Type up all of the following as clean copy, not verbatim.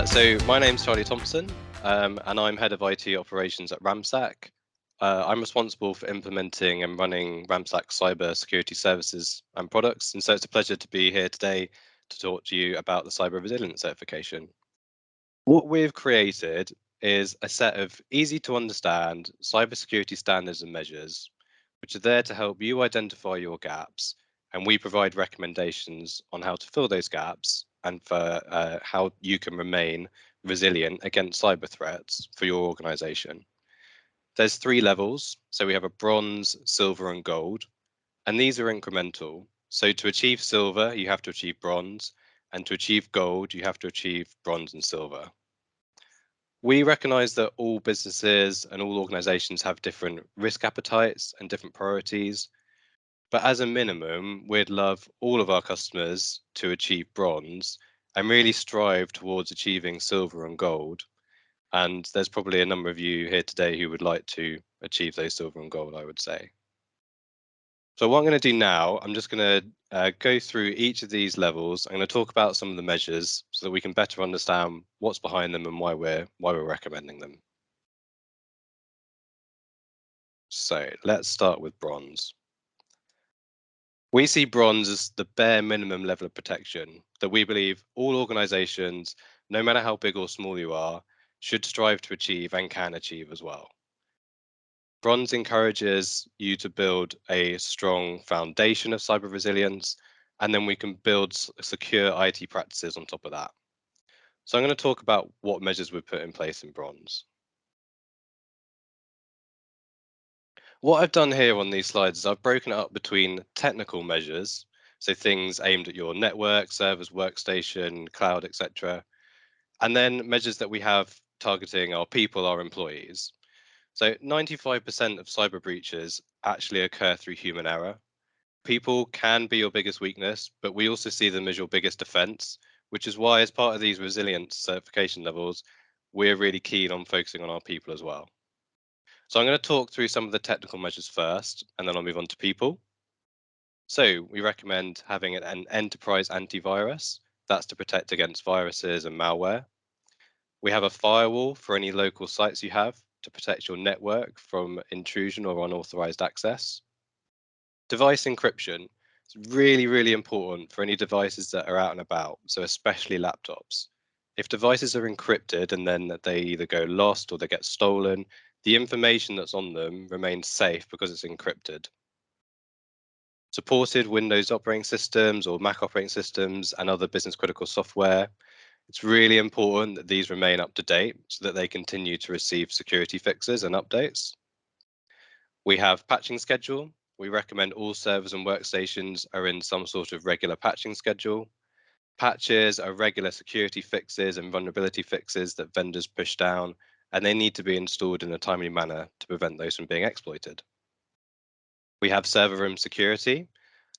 So my name's Charlie Thompson, and I'm head of IT operations at ramsac. I'm responsible for implementing and running ramsac cyber security services and products, and so it's a pleasure to be here today to talk to you about the cyber resilience certification. What we've created is a set of easy to understand cybersecurity standards and measures, which are there to help you identify your gaps, and we provide recommendations on how to fill those gaps and for how you can remain resilient against cyber threats for your organization. There's 3 levels, so we have a bronze, silver, and gold, and these are incremental. So to achieve silver, you have to achieve bronze, and to achieve gold, you have to achieve bronze and silver. We recognize that all businesses and all organizations have different risk appetites and different priorities. But as a minimum, we'd love all of our customers to achieve bronze and really strive towards achieving silver and gold. And there's probably a number of you here today who would like to achieve those silver and gold, I would say. So what I'm going to do now, I'm just going to go through each of these levels. I'm going to talk about some of the measures so that we can better understand what's behind them and why we're recommending them. So let's start with bronze. We see bronze as the bare minimum level of protection that we believe all organizations, no matter how big or small you are, should strive to achieve and can achieve as well. Bronze encourages you to build a strong foundation of cyber resilience, and then we can build secure IT practices on top of that. So I'm going to talk about what measures we've put in place in bronze. What I've done here on these slides is I've broken it up between technical measures, so things aimed at your network, servers, workstation, cloud, etc., and then measures that we have targeting our people, our employees. So 95% of cyber breaches actually occur through human error. People can be your biggest weakness, but we also see them as your biggest defense, which is why as part of these resilience certification levels, we're really keen on focusing on our people as well. So I'm going to talk through some of the technical measures first, and then I'll move on to people. So we recommend having an enterprise antivirus. That's to protect against viruses and malware. We have a firewall for any local sites you have to protect your network from intrusion or unauthorized access. Device encryption is really, really important for any devices that are out and about, so especially laptops. If devices are encrypted and then they either go lost or they get stolen, the information that's on them remains safe because it's encrypted. Supported Windows operating systems or Mac operating systems and other business critical software. It's really important that these remain up to date so that they continue to receive security fixes and updates. We have patching schedule. We recommend all servers and workstations are in some sort of regular patching schedule. Patches are regular security fixes and vulnerability fixes that vendors push down, and they need to be installed in a timely manner to prevent those from being exploited. We have server room security.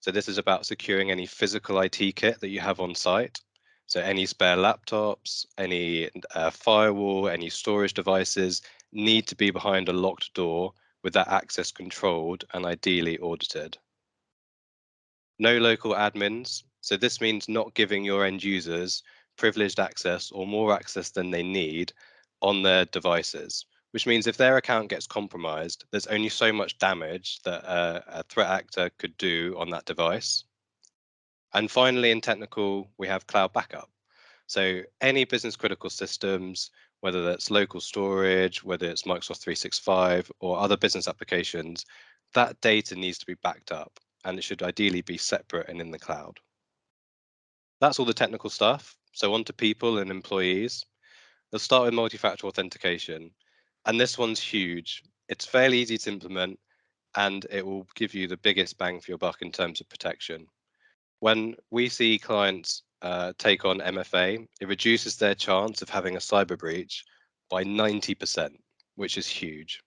So this is about securing any physical IT kit that you have on site. So any spare laptops, any firewall, any storage devices need to be behind a locked door with that access controlled and ideally audited. No local admins. So this means not giving your end users privileged access or more access than they need on their devices, which means if their account gets compromised, there's only so much damage that a threat actor could do on that device. And finally, in technical, we have cloud backup. So any business critical systems, whether that's local storage, whether it's Microsoft 365 or other business applications, that data needs to be backed up and it should ideally be separate and in the cloud. That's all the technical stuff. So on to people and employees. Let's start with multi-factor authentication. And this one's huge. It's fairly easy to implement and it will give you the biggest bang for your buck in terms of protection. When we see clients take on MFA, it reduces their chance of having a cyber breach by 90%, which is huge.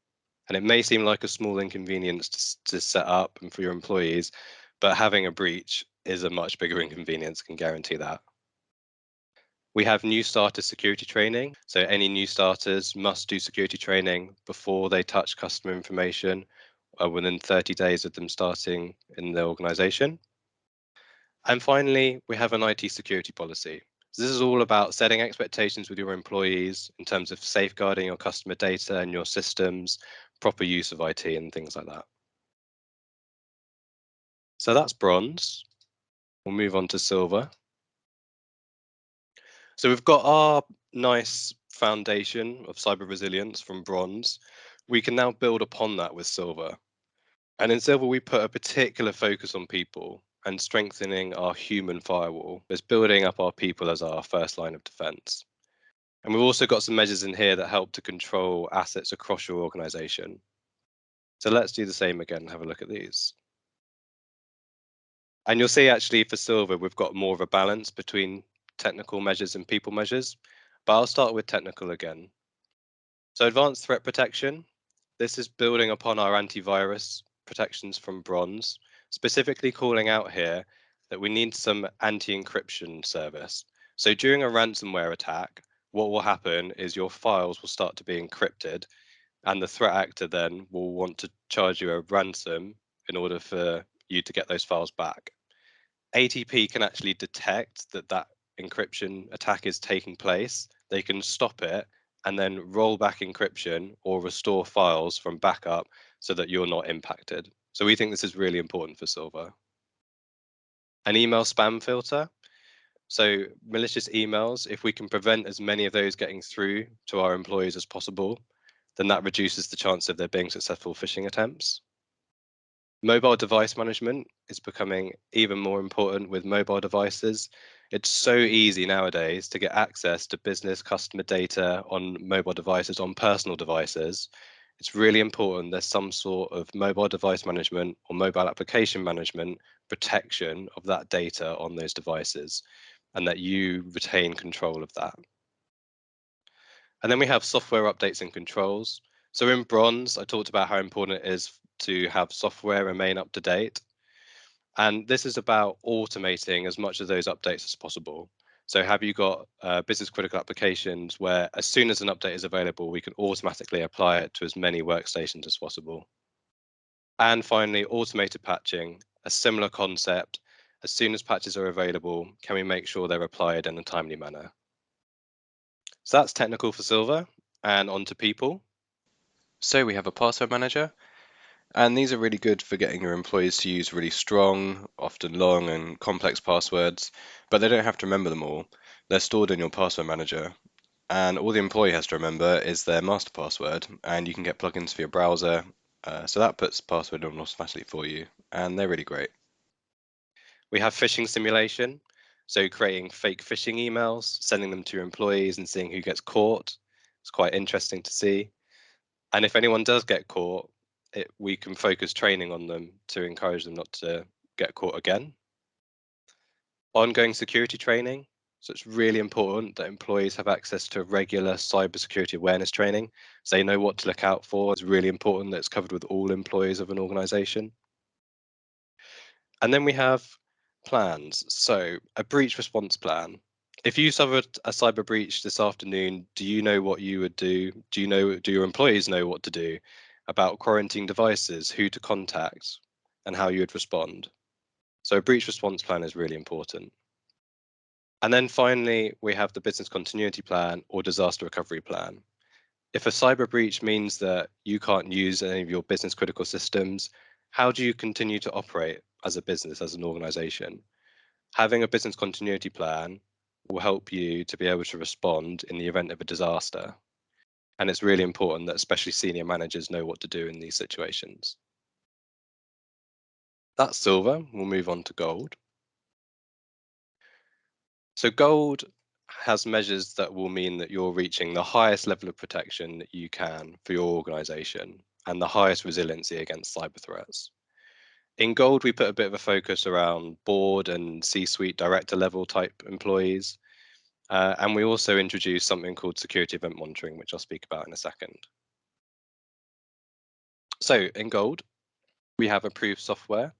And it may seem like a small inconvenience to set up and for your employees, but having a breach is a much bigger inconvenience, I can guarantee that. We have new starter security training. So any new starters must do security training before they touch customer information within 30 days of them starting in the organization. And finally, we have an IT security policy. So this is all about setting expectations with your employees in terms of safeguarding your customer data and your systems, proper use of IT and things like that. So that's bronze. We'll move on to silver. So we've got our nice foundation of cyber resilience from bronze. We can now build upon that with silver. And in silver, we put a particular focus on people and strengthening our human firewall. It's building up our people as our first line of defense. And we've also got some measures in here that help to control assets across your organization. So let's do the same again and have a look at these. And you'll see actually for silver, we've got more of a balance between technical measures and people measures. But I'll start with technical again. So advanced threat protection, this is building upon our antivirus protections from bronze, specifically calling out here that we need some anti-encryption service. So during a ransomware attack, what will happen is your files will start to be encrypted, and the threat actor then will want to charge you a ransom in order for you to get those files back. ATP can actually detect that that encryption attack is taking place. They can stop it and then roll back encryption or restore files from backup so that you're not impacted. So we think this is really important for Silver. An email spam filter. So malicious emails, if we can prevent as many of those getting through to our employees as possible, then that reduces the chance of there being successful phishing attempts. Mobile device management is becoming even more important with mobile devices. It's so easy nowadays to get access to business customer data on mobile devices, on personal devices. It's really important there's some sort of mobile device management or mobile application management protection of that data on those devices, and that you retain control of that. And then we have software updates and controls. So in bronze, I talked about how important it is to have software remain up to date. And this is about automating as much of those updates as possible. So have you got business critical applications where as soon as an update is available, we can automatically apply it to as many workstations as possible. And finally, automated patching, a similar concept. As soon as patches are available, can we make sure they're applied in a timely manner? So that's technical for Silver, and on to people. So we have a password manager, and these are really good for getting your employees to use really strong, often long and complex passwords, but they don't have to remember them all. They're stored in your password manager, and all the employee has to remember is their master password, and you can get plugins for your browser, so that puts password on automatically for you, and they're really great. We have phishing simulation, so creating fake phishing emails, sending them to your employees and seeing who gets caught. It's quite interesting to see. And if anyone does get caught, we can focus training on them to encourage them not to get caught again. Ongoing security training. So it's really important that employees have access to regular cybersecurity awareness training, so they know what to look out for. It's really important that it's covered with all employees of an organization. And then we have plans. So a breach response plan. If you suffered a cyber breach this afternoon, do you know what you would do? Do your employees know what to do about quarantine devices, who to contact, and how you would respond? So a breach response plan is really important. And then finally, we have the business continuity plan or disaster recovery plan. If a cyber breach means that you can't use any of your business critical systems, how do you continue to operate as a business, as an organization? Having a business continuity plan will help you to be able to respond in the event of a disaster. And it's really important that especially senior managers know what to do in these situations. That's silver. We'll move on to gold. So gold has measures that will mean that you're reaching the highest level of protection that you can for your organization and the highest resiliency against cyber threats. In gold, we put a bit of a focus around board and C-suite director level type employees. And we also introduced something called security event monitoring, which I'll speak about in a second. So in gold, we have approved software.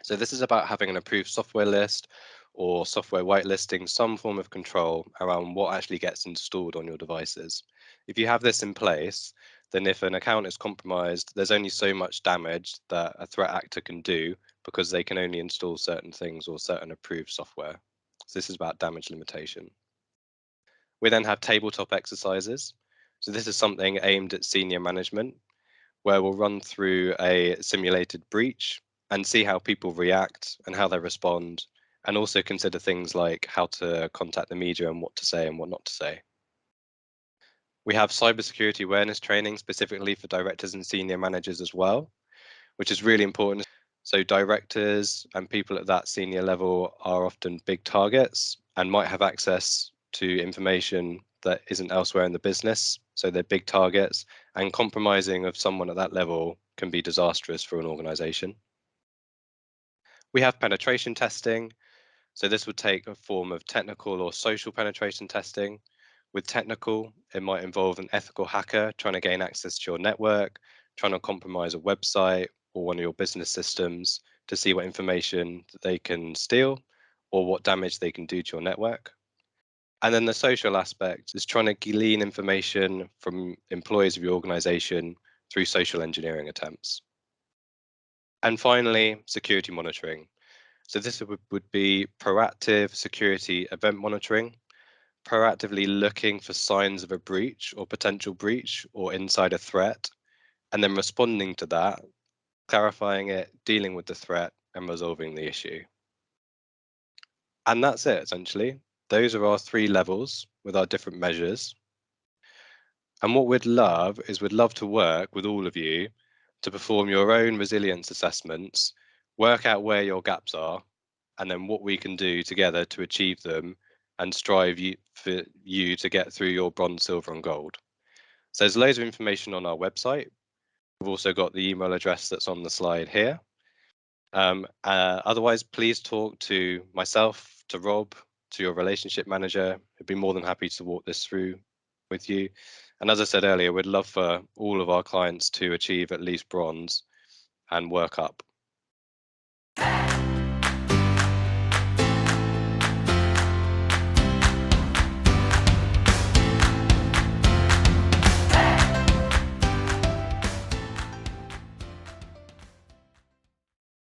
So this is about having an approved software list or software whitelisting, some form of control around what actually gets installed on your devices. If you have this in place, then if an account is compromised, there's only so much damage that a threat actor can do because they can only install certain things or certain approved software. So this is about damage limitation. We then have tabletop exercises. So this is something aimed at senior management, where we'll run through a simulated breach and see how people react and how they respond, and also consider things like how to contact the media and what to say and what not to say. We have cybersecurity awareness training specifically for directors and senior managers as well, which is really important. So directors and people at that senior level are often big targets and might have access to information that isn't elsewhere in the business. So they're big targets, and compromising of someone at that level can be disastrous for an organization. We have penetration testing. So this would take a form of technical or social penetration testing. With technical, it might involve an ethical hacker trying to gain access to your network, trying to compromise a website or one of your business systems to see what information that they can steal or what damage they can do to your network. And then the social aspect is trying to glean information from employees of your organization through social engineering attempts. And finally, security monitoring. So this would be proactive security event monitoring, proactively looking for signs of a breach or potential breach or insider threat, and then responding to that, clarifying it, dealing with the threat, and resolving the issue. And that's it, essentially. Those are our 3 levels with our different measures. And what we'd love to work with all of you to perform your own resilience assessments, work out where your gaps are, and then what we can do together to achieve them and strive for you to get through your bronze, silver, and gold. So there's loads of information on our website. We've also got the email address that's on the slide here. Otherwise, please talk to myself, to Rob, to your relationship manager. I'd be more than happy to walk this through with you. And as I said earlier, we'd love for all of our clients to achieve at least bronze and work up.